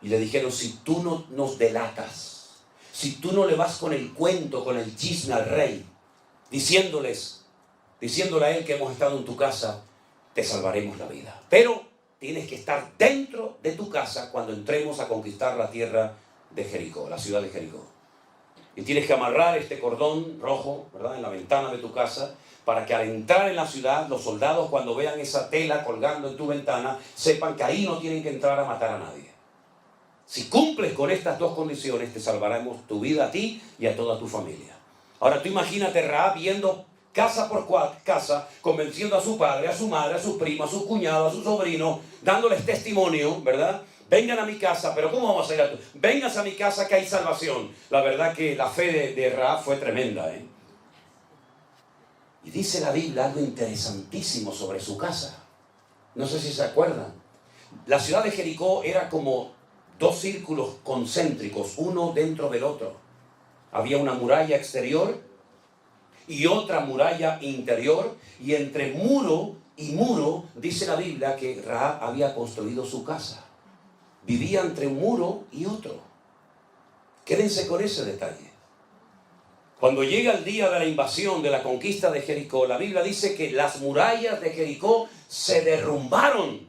Y le dijeron, si tú no nos delatas, si tú no le vas con el cuento, con el chisme al rey, diciéndole a él que hemos estado en tu casa, te salvaremos la vida. Pero tienes que estar dentro de tu casa cuando entremos a conquistar la tierra de Jericó, la ciudad de Jericó. Y tienes que amarrar este cordón rojo, ¿verdad?, en la ventana de tu casa, para que al entrar en la ciudad, los soldados cuando vean esa tela colgando en tu ventana, sepan que ahí no tienen que entrar a matar a nadie. Si cumples con estas 2 condiciones, te salvaremos tu vida a ti y a toda tu familia. Ahora tú imagínate Rahab yendo casa por casa, convenciendo a su padre, a su madre, a sus primos, a sus cuñados, a sus sobrinos, dándoles testimonio, ¿verdad? Vengan a mi casa, pero ¿cómo vamos a ir a tu? Vengas a mi casa que hay salvación. La verdad que la fe de Rahab fue tremenda, ¿eh? Y dice la Biblia algo interesantísimo sobre su casa. No sé si se acuerdan. La ciudad de Jericó era como 2 círculos concéntricos, uno dentro del otro. Había una muralla exterior y otra muralla interior, y entre muro y muro dice la Biblia que Rahab había construido su casa. Vivía entre un muro y otro. Quédense con ese detalle. Cuando llega el día de la invasión, de la conquista de Jericó, la Biblia dice que las murallas de Jericó se derrumbaron.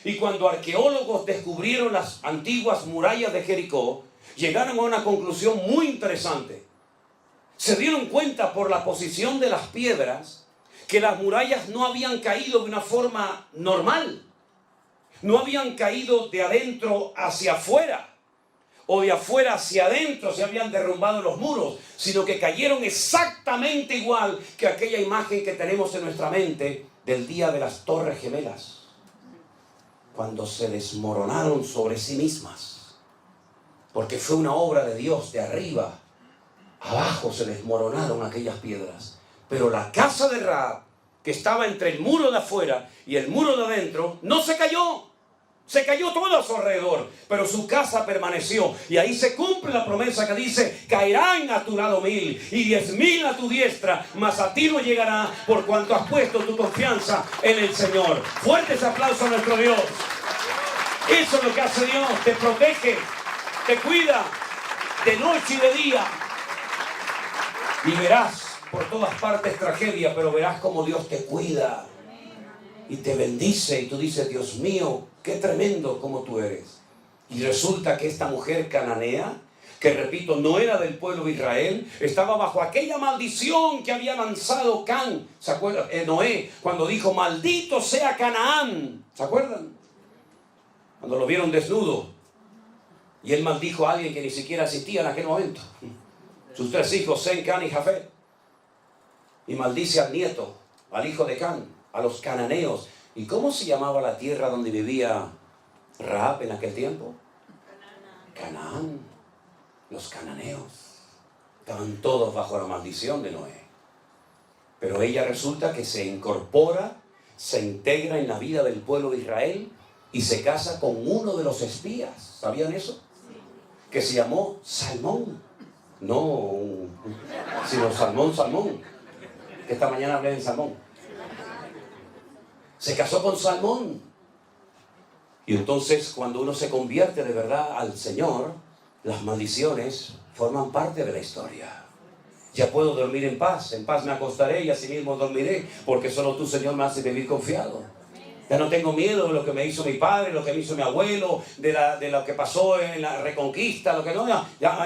Y cuando arqueólogos descubrieron las antiguas murallas de Jericó, llegaron a una conclusión muy interesante. Se dieron cuenta por la posición de las piedras que las murallas no habían caído de una forma normal. No habían caído de adentro hacia afuera o de afuera hacia adentro, se habían derrumbado los muros, sino que cayeron exactamente igual que aquella imagen que tenemos en nuestra mente del día de las Torres Gemelas, cuando se desmoronaron sobre sí mismas, porque fue una obra de Dios. De arriba abajo se desmoronaron aquellas piedras, pero la casa de Rahab, que estaba entre el muro de afuera y el muro de adentro, no se cayó. Se cayó todo a su alrededor, pero su casa permaneció. Y ahí se cumple la promesa que dice: caerán a tu lado 1000 y 10.000 a tu diestra, mas a ti no llegará, por cuanto has puesto tu confianza en el Señor. Fuertes aplausos a nuestro Dios. Eso es lo que hace Dios. Te protege, te cuida de noche y de día. Y verás por todas partes tragedia, pero verás como Dios te cuida y te bendice. Y tú dices: Dios mío, qué tremendo como tú eres. Y resulta que esta mujer cananea, que repito, no era del pueblo de Israel, estaba bajo aquella maldición que había lanzado Can. ¿Se acuerdan? Noé, cuando dijo: maldito sea Canaán. ¿Se acuerdan? Cuando lo vieron desnudo. Y él maldijo a alguien que ni siquiera existía en aquel momento. Sus 3 hijos, Sem, Can y Jafet. Y maldice al nieto, al hijo de Can, a los cananeos. ¿Y cómo se llamaba la tierra donde vivía Rahab en aquel tiempo? Canaán. Los cananeos. Estaban todos bajo la maldición de Noé. Pero ella resulta que se incorpora, se integra en la vida del pueblo de Israel y se casa con uno de los espías. ¿Sabían eso? Que se llamó Salmón. No, sino Salmón. Que esta mañana hablé de Salmón. Se casó con Salmón. Y entonces, cuando uno se convierte de verdad al Señor, las maldiciones forman parte de la historia. Ya puedo dormir en paz me acostaré y asimismo dormiré, porque solo tú, Señor, me haces vivir confiado. Ya no tengo miedo de lo que me hizo mi padre, lo que me hizo mi abuelo, de lo que pasó en la Reconquista, lo que no,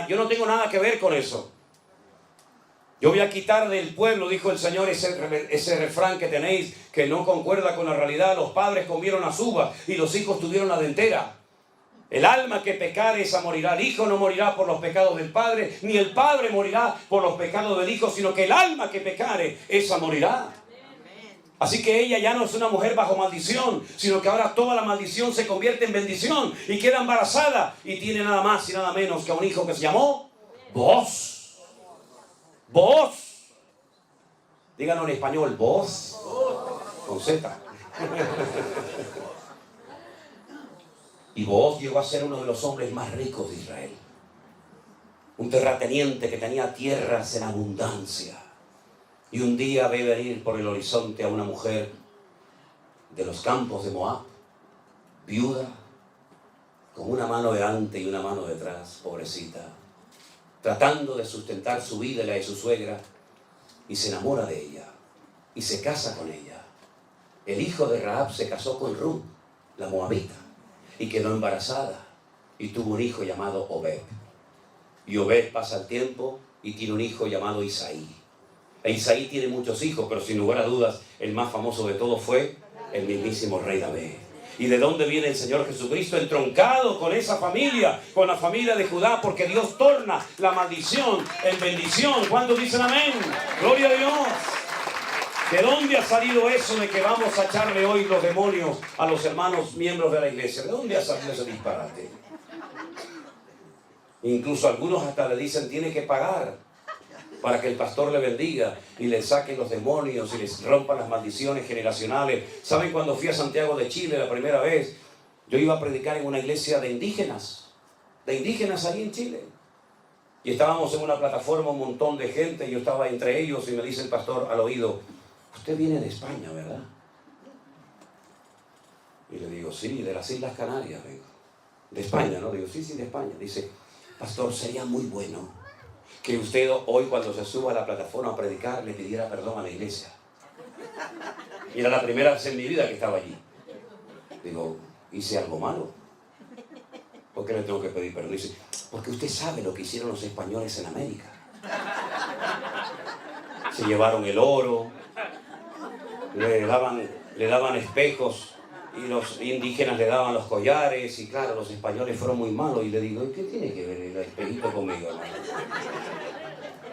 yo no tengo nada que ver con eso. Yo voy a quitar del pueblo, dijo el Señor, ese refrán que tenéis que no concuerda con la realidad. Los padres comieron las uvas y los hijos tuvieron la dentera. El alma que pecare, esa morirá. El hijo no morirá por los pecados del padre, ni el padre morirá por los pecados del hijo, sino que el alma que pecare, esa morirá. Así que ella ya no es una mujer bajo maldición, sino que ahora toda la maldición se convierte en bendición y queda embarazada y tiene nada más y nada menos que a un hijo que se llamó Booz. Booz. Díganlo en español, Booz. Con Z. Y Booz llegó a ser uno de los hombres más ricos de Israel. Un terrateniente que tenía tierras en abundancia. Y un día ve venir por el horizonte a una mujer de los campos de Moab, viuda, con una mano delante y una mano detrás, pobrecita, tratando de sustentar su vida y la de su suegra, y se enamora de ella, y se casa con ella. El hijo de Rahab se casó con Ruth, la moabita, y quedó embarazada, y tuvo un hijo llamado Obed. Y Obed pasa el tiempo y tiene un hijo llamado Isaí. E Isaí tiene muchos hijos, pero sin lugar a dudas, el más famoso de todos fue el mismísimo rey David. ¿Y de dónde viene el Señor Jesucristo? Entroncado con esa familia, con la familia de Judá, porque Dios torna la maldición en bendición. ¿Cuántos dicen amén? ¡Gloria a Dios! ¿De dónde ha salido eso de que vamos a echarle hoy los demonios a los hermanos miembros de la iglesia? ¿De dónde ha salido ese disparate? Incluso algunos hasta le dicen: tiene que pagar para que el pastor le bendiga y le saque los demonios y les rompa las maldiciones generacionales. ¿Saben? Cuando fui a Santiago de Chile la primera vez, yo iba a predicar en una iglesia de indígenas ahí en Chile. Y estábamos en una plataforma, un montón de gente, y yo estaba entre ellos y me dice el pastor al oído: usted viene de España, ¿verdad? Y le digo: sí, de las Islas Canarias vengo. De España, ¿no? Digo: sí, de España. Dice: pastor, sería muy bueno que usted hoy cuando se suba a la plataforma a predicar le pidiera perdón a la iglesia. Y era la primera vez en mi vida que estaba allí. Digo, ¿hice algo malo? ¿Por qué le tengo que pedir perdón? Dice, porque usted sabe lo que hicieron los españoles en América. Se llevaron el oro, le daban espejos y los indígenas le daban los collares y claro, los españoles fueron muy malos. Y le digo, ¿y qué tiene que ver el espejito conmigo, hermano?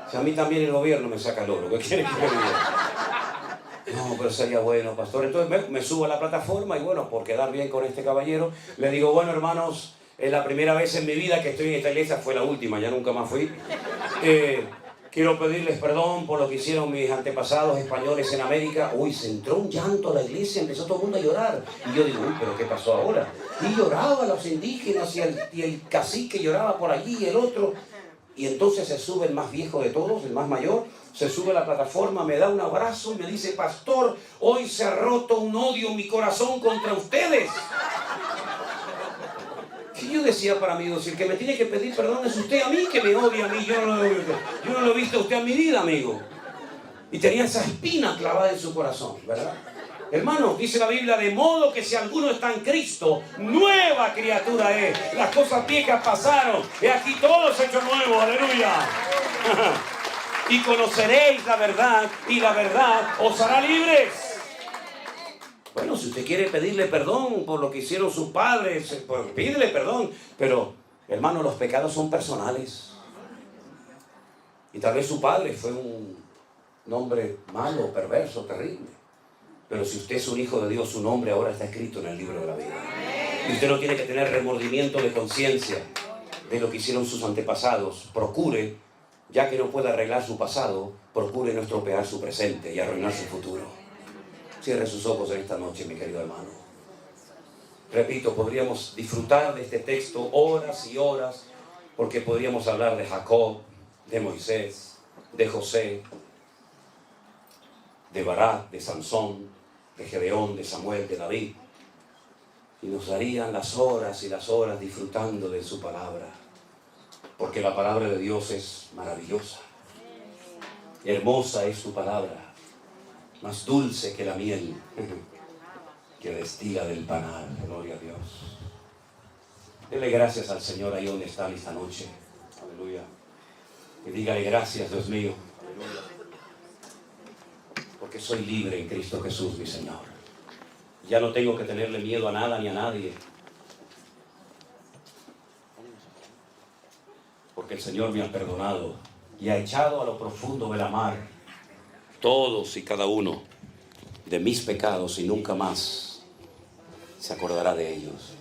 O sea, a mí también el gobierno me saca el oro, ¿qué quiere que me diga? No, pero sería bueno, pastor. Entonces me subo a la plataforma y bueno, por quedar bien con este caballero, le digo, bueno, hermanos, es la primera vez en mi vida que estoy en esta iglesia, fue la última, ya nunca más fui. Quiero pedirles perdón por lo que hicieron mis antepasados españoles en América. Uy, se entró un llanto a la iglesia, empezó todo el mundo a llorar. Y yo digo, uy, pero ¿qué pasó ahora? Y lloraban los indígenas y el cacique lloraba por allí y el otro. Y entonces se sube el más viejo de todos, el más mayor, se sube a la plataforma, me da un abrazo y me dice, pastor, hoy se ha roto un odio en mi corazón contra ustedes. Y yo decía para mí, si el que me tiene que pedir perdón es usted, a mí que me odia a mí, yo no lo he visto a usted en mi vida, amigo. Y tenía esa espina clavada en su corazón, ¿verdad? Hermano, dice la Biblia, de modo que si alguno está en Cristo, nueva criatura es. Las cosas viejas pasaron, y aquí todo es hecho nuevo, aleluya. Y conoceréis la verdad, y la verdad os hará libres. Bueno, si usted quiere pedirle perdón por lo que hicieron sus padres, pues pídele perdón. Pero, hermano, los pecados son personales. Y tal vez su padre fue un hombre malo, perverso, terrible. Pero si usted es un hijo de Dios, su nombre ahora está escrito en el libro de la vida. Y usted no tiene que tener remordimiento de conciencia de lo que hicieron sus antepasados. Procure, ya que no puede arreglar su pasado, procure no estropear su presente y arruinar su futuro. Cierre sus ojos en esta noche, mi querido hermano. Repito, podríamos disfrutar de este texto horas y horas, porque podríamos hablar de Jacob, de Moisés, de José, de Barak, de Sansón, de Gedeón, de Samuel, de David. Y nos darían las horas y las horas disfrutando de su palabra, porque la palabra de Dios es maravillosa. Hermosa es su palabra. Más dulce que la miel que destila del panal. Gloria a Dios. Dele gracias al Señor ahí donde está esta noche. Aleluya. Y dígale gracias, Dios mío. Aleluya. Porque soy libre en Cristo Jesús, mi Señor. Ya no tengo que tenerle miedo a nada ni a nadie. Porque el Señor me ha perdonado y ha echado a lo profundo de la mar todos y cada uno de mis pecados y nunca más se acordará de ellos.